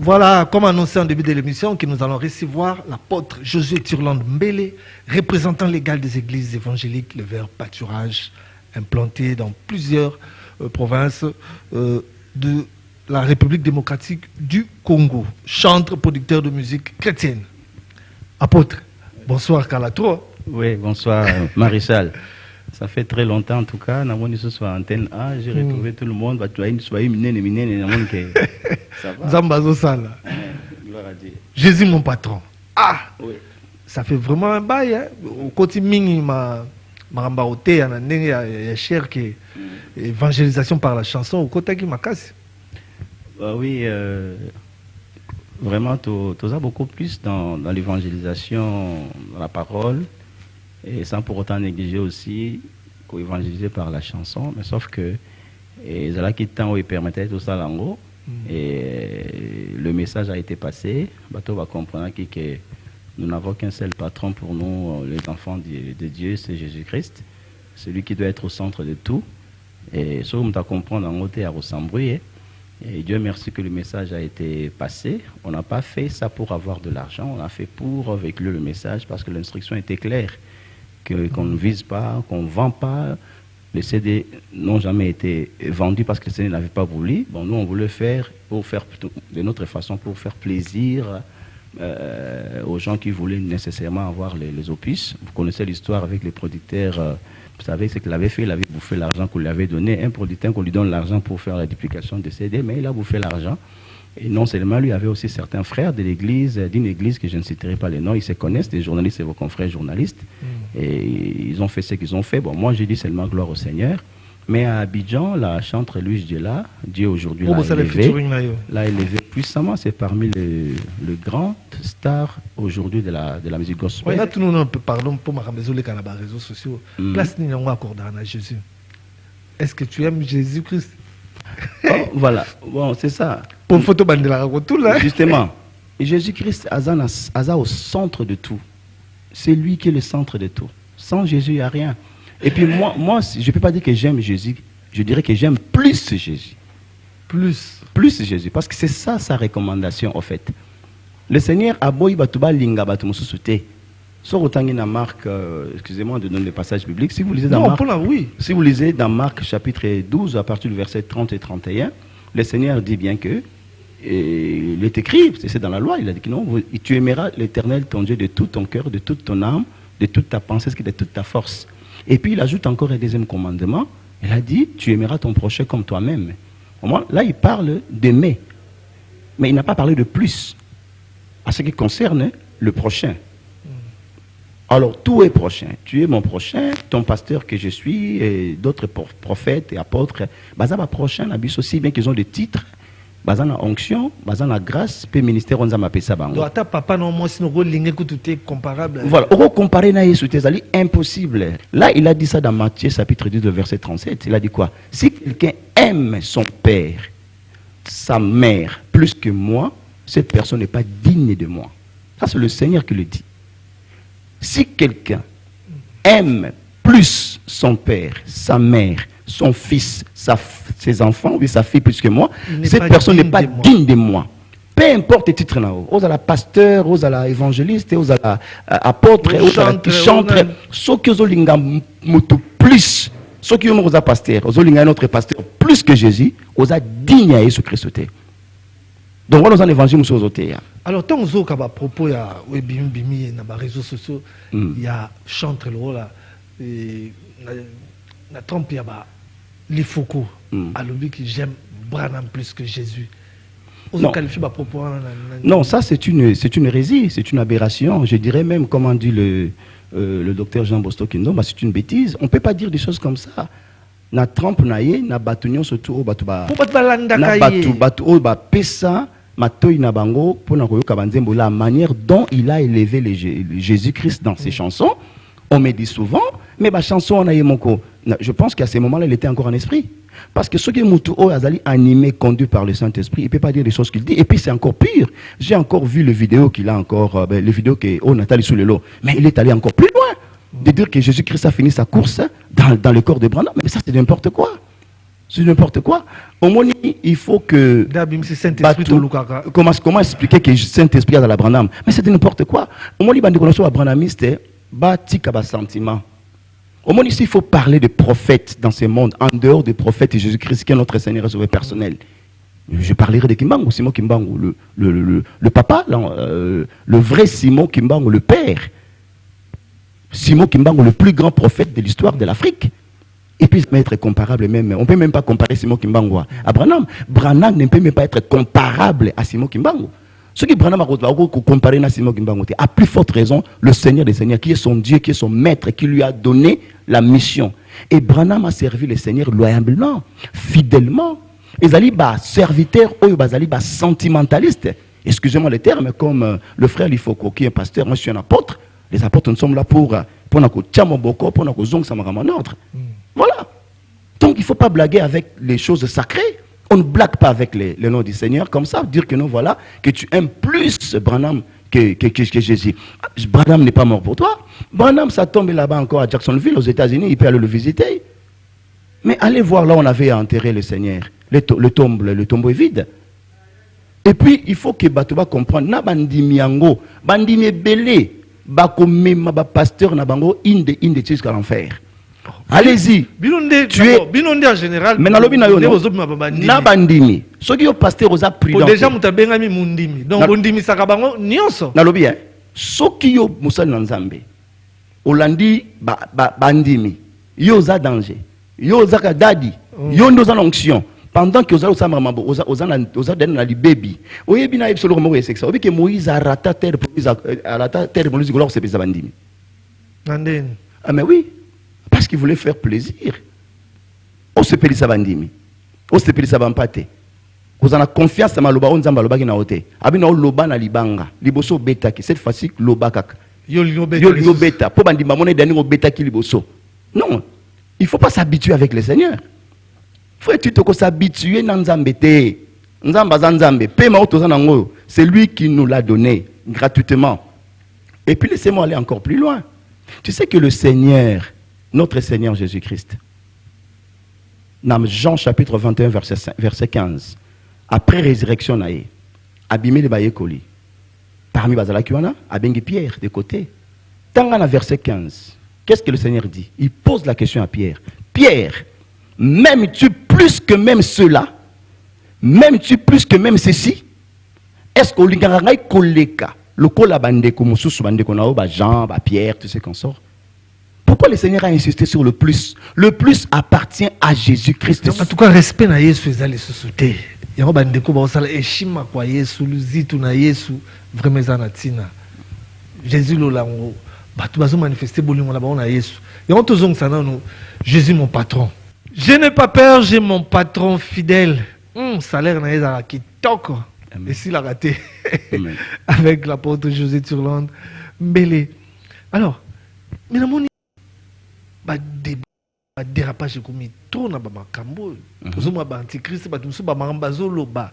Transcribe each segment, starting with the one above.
Voilà, comme annoncé en début de l'émission, que nous allons recevoir l'apôtre Josué Turland Mbele, représentant légal des églises évangéliques, le Vert Pâturage, implanté dans plusieurs provinces de la République démocratique du Congo, chantre, producteur de musique chrétienne. Apôtre, bonsoir Kalatro. Oui, bonsoir Maréchal. Ça fait très longtemps en tout cas, ce soit antenne A, j'ai retrouvé tout le monde, ça va. Jésus mon patron. Ah oui. Ça fait vraiment un bail. Hein? Au côté mingi ma rambaoté, il y a cher que évangélisation par la chanson au côté qui m'a cassé. Oui, vraiment, tu as beaucoup plus dans l'évangélisation, dans la parole. Et sans pour autant négliger aussi qu'évangéliser par la chanson, mais sauf que Zala qui temps où il permettait tout ça l'ango et le message a été passé. Bateau va comprendre que nous n'avons qu'un seul patron pour nous, les enfants de Dieu, c'est Jésus-Christ, celui qui doit être au centre de tout. Et ça, on doit comprendre en côté à ressembler. Et Dieu merci que le message a été passé. On n'a pas fait ça pour avoir de l'argent, on a fait pour véhiculer le message parce que l'instruction était claire. Qu'on ne vise pas, qu'on ne vend pas. Les CD n'ont jamais été vendus parce que les CD n'avaient pas voulu. Bon, nous, on voulait faire pour faire de notre façon, pour faire plaisir aux gens qui voulaient nécessairement avoir les opus. Vous connaissez l'histoire avec les producteurs. Vous savez ce qu'il avait fait, il avait bouffé l'argent qu'on lui avait donné. Un producteur qu'on lui donne l'argent pour faire la duplication des CD, mais il a bouffé l'argent. Et non seulement lui, il avait aussi certains frères de l'église, d'une église que je ne citerai pas les noms, ils se connaissent, des journalistes et vos confrères journalistes. Et ils ont fait ce qu'ils ont fait. Bon, moi, j'ai dit seulement gloire au Seigneur. Mais à Abidjan, la chantre Louis Diela, Dieu aujourd'hui l'a élevé puissamment. C'est parmi les grands stars aujourd'hui de la musique gospel. Là, tout le monde pardon pour ma réseau les réseaux sociaux. Place n'y a accordé à Jésus. Est-ce que tu aimes Jésus-Christ? Oh, voilà, bon, c'est ça. Pour photo bandela tout là. Justement, Jésus-Christ a au centre de tout. C'est lui qui est le centre de tout. Sans Jésus, il n'y a rien. Et puis moi, je ne peux pas dire que j'aime Jésus. Je dirais que j'aime plus Jésus. Plus Jésus. Parce que c'est ça sa recommandation, en fait. Le Seigneur a beau batuba linga batumususute. Marc, excusez-moi de donner le passage biblique. Si vous lisez dans Marc, si vous lisez dans Marc chapitre 12, à partir du verset 30 et 31, le Seigneur dit bien que, il est écrit, c'est dans la loi, il a dit que non, tu aimeras l'Éternel ton Dieu de tout ton cœur, de toute ton âme, de toute ta pensée, de toute ta force. Et puis il ajoute encore un deuxième commandement, il a dit, tu aimeras ton prochain comme toi-même. Au moins, là, il parle d'aimer, mais il n'a pas parlé de plus, à ce qui concerne le prochain. Alors, tout est prochain. Tu es mon prochain, ton pasteur que je suis, et d'autres prophètes et apôtres. Bazaba prochain, l'abus aussi, bien qu'ils ont des titres. Bazana onction, bazana grâce, puis ministère, on a appelé ça. Donc, ta papa, non, moi, sinon, tout est comparable. Voilà, on comparer na Yesu tezali impossible. Là, il a dit ça dans Matthieu, chapitre 10, verset 37. Il a dit quoi? Si quelqu'un aime son père, sa mère, plus que moi, cette personne n'est pas digne de moi. Ça, c'est le Seigneur qui le dit. Si quelqu'un aime plus son père, sa mère, son fils, ses enfants, ou sa fille plus que moi, cette personne n'est pas digne de moi. Peu importe le titre, aux à la pasteur, aux à la évangéliste, aux à la apôtre, aux à la chantre, ceux qui ont linga plus, ceux qui ont aux pasteur, aux linga notre pasteur plus que Jésus, aux a digne à Jésus Christ. Donc voilà, dans l'évangile, nous sommes. Alors, tant que à propos, il y a Bimi, dans les réseaux sociaux, il y a chantre là, na Trump, il y a les Foucault, à l'objet que j'aime Branham plus que Jésus. Non, ça c'est une hérésie, c'est une aberration. Je dirais même, comme on dit le docteur Jean Bostokindo, c'est une bêtise. On ne peut pas dire des choses comme ça. Na Trump naie, na batunion surtout au batuba. Na batu au ba pesa. La manière dont il a élevé Jésus-Christ dans ses chansons, on me dit souvent, mais ma chanson, je pense qu'à ces moments-là, il était encore en esprit. Parce que ce qui est animé, conduit par le Saint-Esprit, il ne peut pas dire les choses qu'il dit. Et puis c'est encore pire. J'ai encore vu le vidéo qu'il a encore, le vidéo qu'on Nathalie sous le lot. Mais il est allé encore plus loin. De dire que Jésus-Christ a fini sa course dans le corps de Branham. Mais ça, c'est n'importe quoi. C'est n'importe quoi. Au moins, il faut que... Comment expliquer que Saint-Esprit est dans la Branham? Mais c'est n'importe quoi. Au moins, il y a des branhamistes, sentiment. Au moins, ici, il faut parler de prophètes dans ce monde, en dehors des prophètes et Jésus-Christ, qui est notre Seigneur et Sauveur personnel. Je parlerai de Kimbangu, Simon Kimbangu, le papa, le vrai Simon Kimbangu, le père. Simon Kimbangu, le plus grand prophète de l'histoire de l'Afrique. Et puis, il peut être comparable même. On ne peut même pas comparer Simon Kimbangu à Branham. Branham ne peut même pas être comparable à Simon Kimbangu. Ce qui Branham a comparé à Simon Kimbangu, à plus forte raison, le Seigneur des Seigneurs, qui est son Dieu, qui est son maître, qui lui a donné la mission. Et Branham a servi le Seigneur loyalement, fidèlement. Ils allaient serviteurs, ou ils allaient sentimentalistes. Excusez-moi le terme, comme le frère Lifoko, qui est un pasteur, moi je suis un apôtre. Les apôtres, nous sommes là pour voilà. Donc il ne faut pas blaguer avec les choses sacrées. On ne blague pas avec le nom du Seigneur comme ça, dire que non, voilà, que tu aimes plus Branham que Jésus. Branham n'est pas mort pour toi. Branham, ça tombe là-bas encore à Jacksonville, aux États-Unis, il peut aller le visiter. Mais allez voir là où on avait enterré le Seigneur. Le tombeau est vide. Et puis, il faut que Batouba comprenne, na bandimi yango, bandimi belé, bakomema ba pasteur na bango inde jusqu'à l'enfer. Allez-y. Tu es Binonde en général. Mais na lobi na yo na bandimi. Ce qui est pasteur aux prudent. Déjà mutabengami mundimi. Donc bondimi sakabango nyonso. Na lobi ce qui yo musal na Nzambe. Olandi bandimi. Yo za danger. Yo za dadi. Yo ndo za onction. Pendant que vous avez un baby, vous avez bien absolument c'est ça. Vous avez que Moïse a raté terre pour Moïse gloire c'est bandimi. Ah mais oui, parce qu'il voulait faire plaisir. On se pèle ça bandimi. On se pèle ça bampate. Vous avez confiance dans maloba on zamba loba ki na hote. Abina loba na libanga. Liboso beta ki cette fois-ci loba kaka. Yo beta. Pour bandima mona dani beta ki liboso. Non, il faut pas s'habituer avec le Seigneur. Faut tu te s'habituer à Nzambe te. Nzambe paiement nango, c'est lui qui nous l'a donné gratuitement. Et puis laissez-moi aller encore plus loin. Tu sais que le Seigneur, notre Seigneur Jésus-Christ, dans Jean chapitre 21 verset 15, après résurrection naïe, abimé le bayekoli. Parmi bazalakiwana, abengi Pierre de côté. Tangana verset 15. Qu'est-ce que le Seigneur dit? Il pose la question à Pierre. Pierre, m'aimes-tu plus que même cela? M'aimes-tu plus que même ceci? Est-ce que l'ingaraï koleka, le kola bandeko, mousous bandeko nao, Jean, Pierre, tout ce qu'on sort? Pourquoi le Seigneur a insisté sur le plus? Le plus appartient à Jésus-Christ. En tout cas, respect na Yesu ezali susute. Yango bandeko ba osala eshima kwa Yesu, luzitu na Yesu, vraiment zanatina. Jésus lolango, batu bazo manifester bolingo na ba na Yesu. Yango tozong sana no, Jésus mon patron. Je n'ai pas peur, j'ai mon patron fidèle. Salaire n'a pas qui toque. Et s'il a raté avec l'apôtre José Turland Mbele. Alors, mais mon dérapage comme trop na ba makambo. Ozo ma ba antichrist ba tumso ba maramba zolo ba.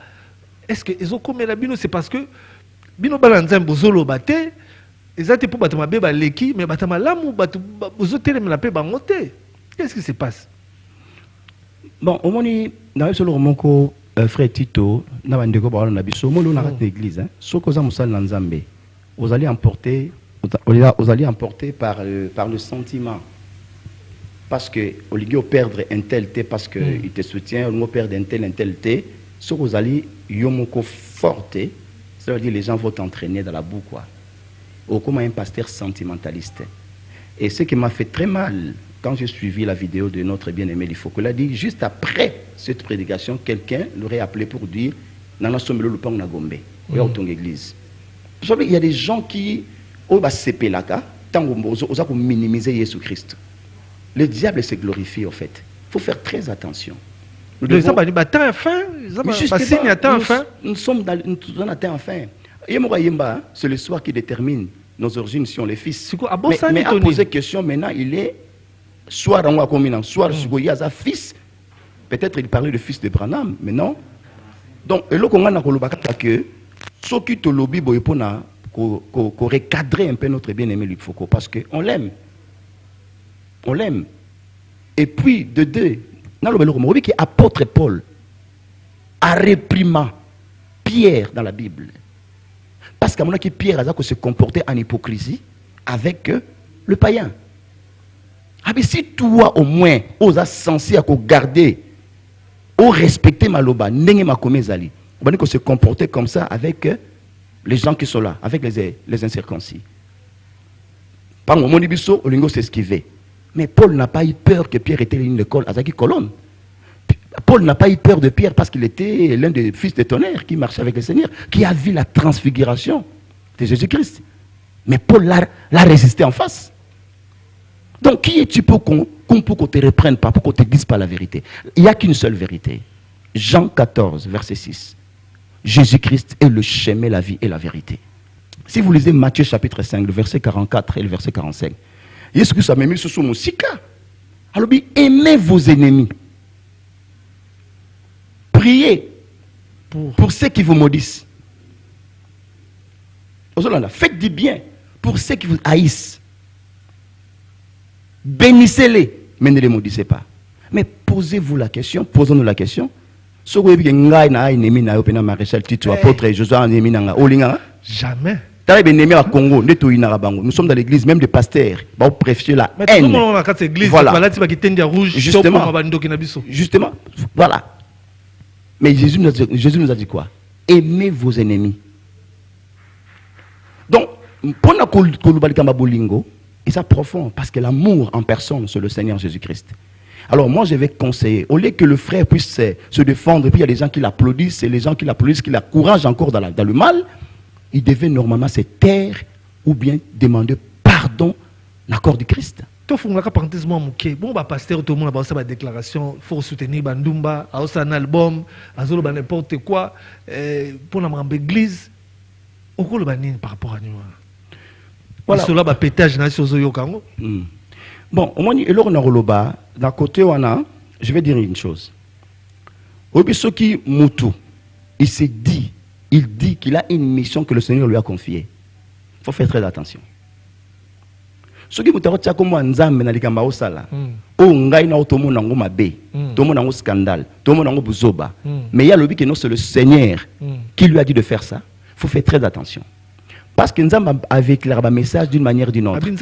Est-ce que ezo comme la bino c'est parce que bino ba nzambo zolo ba te ezate pour batama be ba leki mais batama lamu batu bozo tele me la pe ba ngote. Qu'est-ce qui se passe? Bon, au moins, dans le frère Tito, dans l'église, vous allez emporter par le sentiment. Parce que vous allez perdre un tel té, parce qu'il te soutient, vous allez perdre un tel té. Ce que vous allez forte, ça veut dire que les gens vont t'entraîner dans la boue, quoi. Ou comme un pasteur sentimentaliste. Et ce qui m'a fait très mal, quand j'ai suivi la vidéo de notre bien-aimé Lifoko, il a dit, juste après cette prédication, quelqu'un l'aurait appelé pour dire, Nana Sombelo Lupang Nagombe, ton église. Vous savez, il y a des gens qui, au bas sepelaka, tant qu'on minimiser Jésus-Christ. Le diable se glorifie, en fait. Il faut faire très attention. Nous sommes dans un temps fin. C'est le soir qui détermine nos origines si on les fils. Mais à poser question, maintenant, il est soit il y a un fils. Peut-être il parlait de fils de Branham, mais non. Donc, et là, on a que ce qui te lobby pour recadrer un peu notre bien-aimé Luc Foucault, parce qu'on l'aime. On l'aime. Et puis, de deux, que apôtre Paul a réprimé Pierre dans la Bible. Parce qu'à mon avis, Pierre a se comporter en hypocrisie avec le païen. Ah, mais si toi au moins, tu es censé garder ou respecter Maloba, n'engé ma komezali, on va se comporter comme ça avec les gens qui sont là, avec les incirconcis. Par moment, on lingo s'esquiver. Mais Paul n'a pas eu peur que Pierre était une colonne. Paul n'a pas eu peur de Pierre parce qu'il était l'un des fils de tonnerre qui marchait avec le Seigneur, qui a vu la transfiguration de Jésus-Christ. Mais Paul l'a résisté en face. Donc, qui es-tu pour qu'on te reprenne pas, pour qu'on te dise pas la vérité? Il n'y a qu'une seule vérité. Jean 14, verset 6. Jésus-Christ est le chemin, la vie et la vérité. Si vous lisez Matthieu chapitre 5, le verset 44 et le verset 45, Jésus-Christ a mis sur son sika. Alors, aimez vos ennemis. Priez pour ceux qui vous maudissent. Faites du bien pour ceux qui vous haïssent. Bénissez-les, mais ne les maudissez pas. Mais posez-vous la question, posons-nous la question. Jamais. Nous sommes dans l'église, même des pasteurs. Nous prêchons la haine. Voilà. Justement, voilà. Mais Jésus nous a dit quoi? Aimez vos ennemis. Donc, et ça profond, parce que l'amour en personne, c'est le Seigneur Jésus-Christ. Alors moi, je vais conseiller, au lieu que le frère puisse se défendre, et puis il y a des gens qui l'applaudissent, et les gens qui l'applaudissent, qui l'encouragent encore dans le mal, il devait normalement se taire ou bien demander pardon l'accord du Christ. Bon, pasteur, tout le monde a une déclaration, il faut soutenir Bandumba, un album, n'importe quoi, pour l'église. Par rapport à nous. Voilà. Cela va pétage na sur Zoyokango. Bon, au moins, d'un côté, je vais dire une chose. Obisoki Moutou, il dit qu'il a une mission que le Seigneur lui a confiée. Il faut faire très attention. Ce qui est comme Nzambe na likamba osala. O ngai na otomo nango mabe, tomo nango scandale, tomo nango buzoba. Mais il y a le but que non, c'est le Seigneur qui lui a dit de faire ça. Il faut faire très attention. Parce que Nzambe avait éclairé un message d'une manière ou d'une autre. Il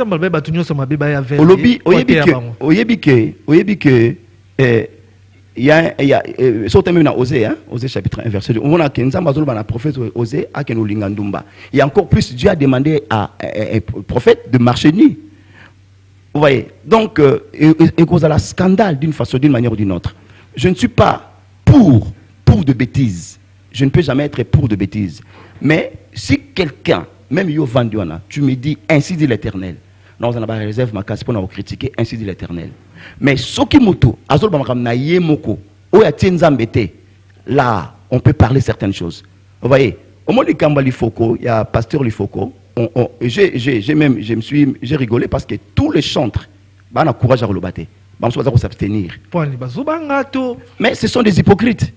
y a Osée chapitre 1 verset 2. On a un prophète Osée à Kenolingandumba. Il y a encore plus, Dieu a demandé à un prophète de marcher nu. Vous voyez? Donc, il cause un scandale d'une façon, d'une manière ou d'une autre. Je ne suis pas pour de bêtises. Je ne peux jamais être pour de bêtises. Mais si quelqu'un, même yo Vanduana, tu me dis ainsi dit l'Éternel. Non, on a pas réserve ma casse pour nous critiquer, ainsi dit l'Éternel. Mais soki moto, azol ba na yemoko, o ya tienzambete. Là, on peut parler certaines choses. Vous voyez, au moment du Kambali Foko, il y a pasteur Lifoko, j'ai rigolé parce que tous les chantres, on a courage à relobater. On doit s'abstenir. Mais ce sont des hypocrites.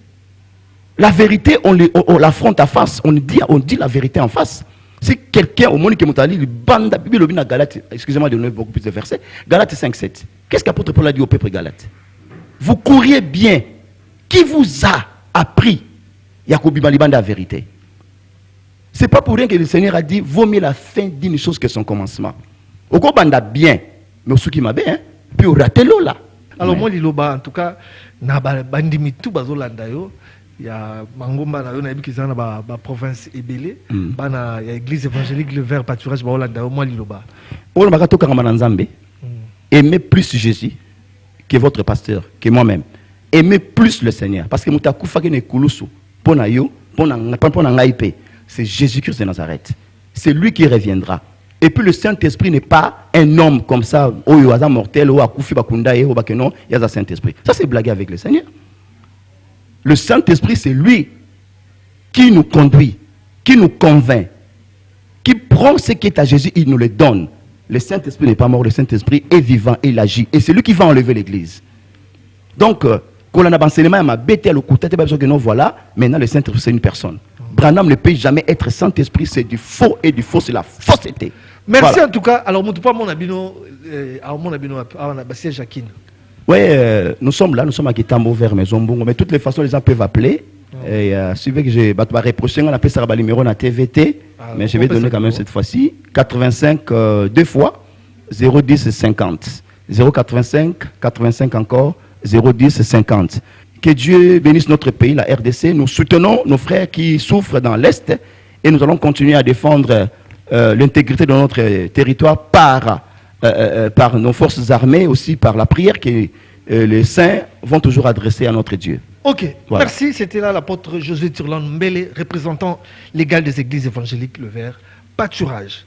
La vérité, on l'affronte à face. On dit la vérité en face. Si quelqu'un au monde qui m'a dit, Galate, excusez-moi de donner beaucoup plus de versets, Galate 5-7. Qu'est-ce qu'apôtre Paul a dit au peuple Galate? Vous courriez bien. Qui vous a appris Yacobi Baliban la vérité? C'est pas pour rien que le Seigneur a dit vaut mieux la fin d'une chose que son commencement. Au banda bien, mais au qui m'a bien, puis au raté là. Alors moi liloba en tout cas na bandimi tout bazolanda yo. Il y a Mangomba qui est dans la province Ebélé, il y a l'église évangélique, le Vert Pâturage, moi Liloba. Aimez plus Jésus que votre pasteur, que moi-même. Aimez plus le Seigneur. Parce que c'est Jésus-Christ de Nazareth. C'est lui qui reviendra. Et puis le Saint-Esprit n'est pas un homme comme ça, ou un mortel, ou un koufi bakunda, ou bakeno, il y a un Saint-Esprit. Ça c'est blaguer avec le Seigneur. Le Saint-Esprit, c'est lui qui nous conduit, qui nous convainc, qui prend ce qui est à Jésus, il nous le donne. Le Saint-Esprit n'est pas mort, le Saint-Esprit est vivant, il agit. Et c'est lui qui va enlever l'Église. Donc, quand on a enseignement, il m'a bêté à le côté, que non, voilà, maintenant le Saint-Esprit, c'est une personne. Branham ne peut jamais être Saint-Esprit, c'est du faux, et du faux, c'est la fausseté. Merci voilà. En tout cas. Alors, mon abino, mon abino, Jacquine. Oui, nous sommes là, nous sommes à Kitambo vers Maison-Bongo, mais de toutes les façons, les gens peuvent appeler. Et suivez que j'ai reproché, on appelle ça le numéro na TVT, mais je vais donner quand même cette fois-ci 85 deux fois 010 50 085 85 encore 010 50. Que Dieu bénisse notre pays, la RDC. Nous soutenons nos frères qui souffrent dans l'Est et nous allons continuer à défendre l'intégrité de notre territoire par nos forces armées, aussi par la prière que les saints vont toujours adresser à notre Dieu. Ok, Voilà. merci. C'était là l'apôtre Josué Turland Mbele, représentant légal des églises évangéliques, le Vert Pâturage.